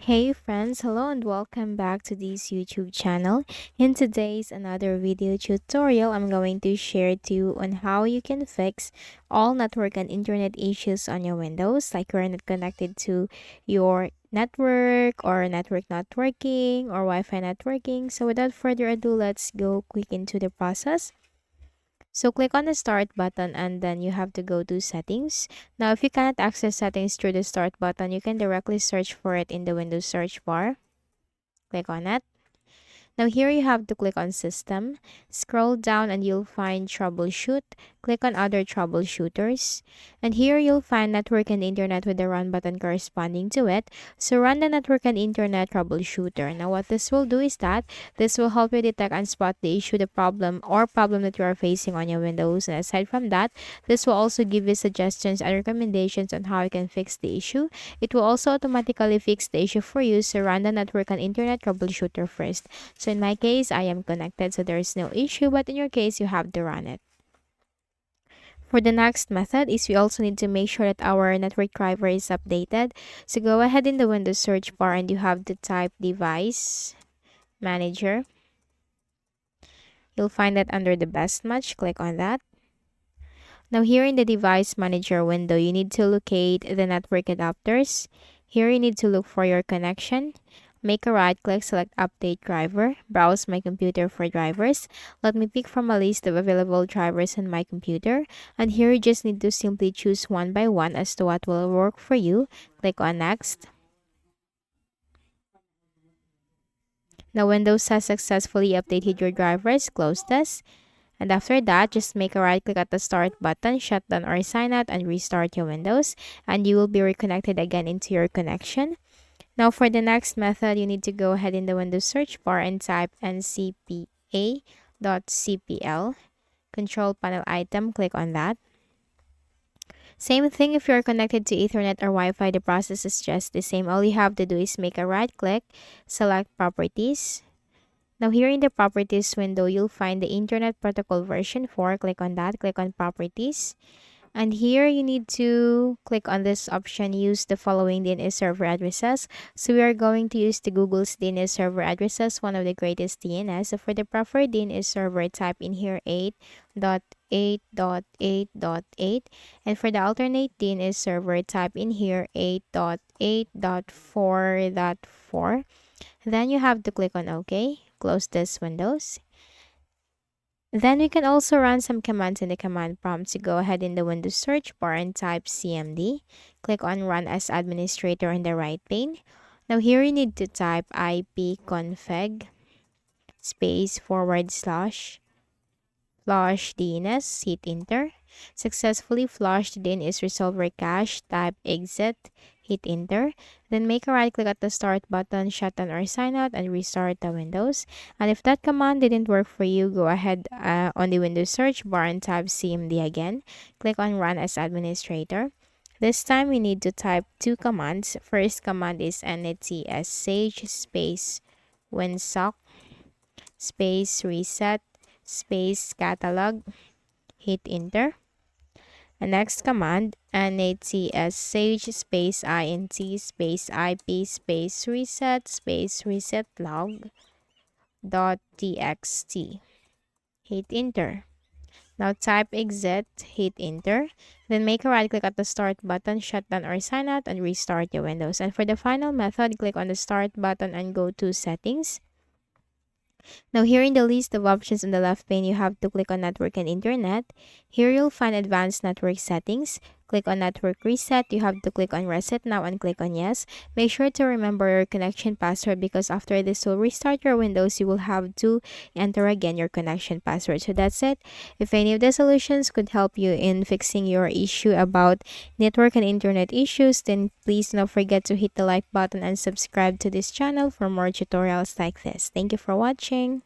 Hey friends, hello and welcome back to this YouTube channel. In today's another video tutorial, I'm going to share to you on how you can fix all network and internet issues on your Windows, like you're not connected to your network or network not working or Wi-Fi not working. So without further ado, let's go quick into the process. So click on the start button and then you have to go to settings. Now if you cannot access settings through the start button, you can directly search for it in the Windows search bar. Click on it. Now here you have to click on System. Scroll down and you'll find Troubleshoot. Click on Other Troubleshooters. And here you'll find Network and Internet with the Run button corresponding to it. So run the Network and Internet Troubleshooter. Now what this will do is that this will help you detect and spot the issue, the problem that you are facing on your Windows. And aside from that, this will also give you suggestions and recommendations on how you can fix the issue. It will also automatically fix the issue for you. So run the Network and Internet Troubleshooter first. So in my case, I am connected, so there is no issue, but in your case, you have to run it. For the next method is we also need to make sure that our network driver is updated. So go ahead in the Windows search bar and you have to type device manager. You'll find that under the best match. Click on that. Now here in the device manager window, you need to locate the network adapters. Here you need to look for your connection. Make a right click, select update driver, browse my computer for drivers. Let me pick from a list of available drivers on my computer. And here you just need to simply choose one by one as to what will work for you. Click on next. Now Windows has successfully updated your drivers. Close this. And after that, just make a right click at the start button, shut down or sign out and restart your Windows. And you will be reconnected again into your connection. Now for the next method, you need to go ahead in the Windows search bar and type ncpa.cpl. Control panel item, click on that. Same thing if you're connected to Ethernet or Wi-Fi, the process is just the same. All you have to do is make a right click, select properties. Now here in the properties window, you'll find the Internet Protocol version 4. Click on that, click on properties. And here you need to click on this option, use the following DNS server addresses. So we are going to use the Google's DNS server addresses, one of the greatest DNS. So for the preferred DNS server, type in here 8.8.8.8. And for the alternate DNS server, type in here 8.8.4.4. Then you have to click on OK. Close this Windows. Then we can also run some commands in the command prompt. So go ahead in the Windows search bar and type cmd. Click on run as administrator in the right pane. Now here you need to type ipconfig space /flush DNS, hit enter. Successfully flushed DNS resolver cache, type exit, hit enter. Then make a right click at the start button, shut down or sign out and restart the Windows. And if that command didn't work for you, go ahead on the Windows search bar and type cmd again. Click on run as administrator. This time we need to type two commands. First command is netsh space winsock space reset space catalog, hit enter. And next command, netsh space int space ip space reset log dot txt, hit enter. Now type exit, hit enter. Then make a right click at the start button, shut down or sign out and restart your Windows. And for the final method, click on the start button and go to settings. Now here in the list of options on the left pane, you have to click on Network and Internet. Here you'll find Advanced Network Settings. Click on Network Reset. You have to click on Reset Now and click on Yes. Make sure to remember your connection password because after this will restart your Windows, you will have to enter again your connection password. So that's it. If any of the solutions could help you in fixing your issue about network and internet issues, then please don't forget to hit the like button and subscribe to this channel for more tutorials like this. Thank you for watching.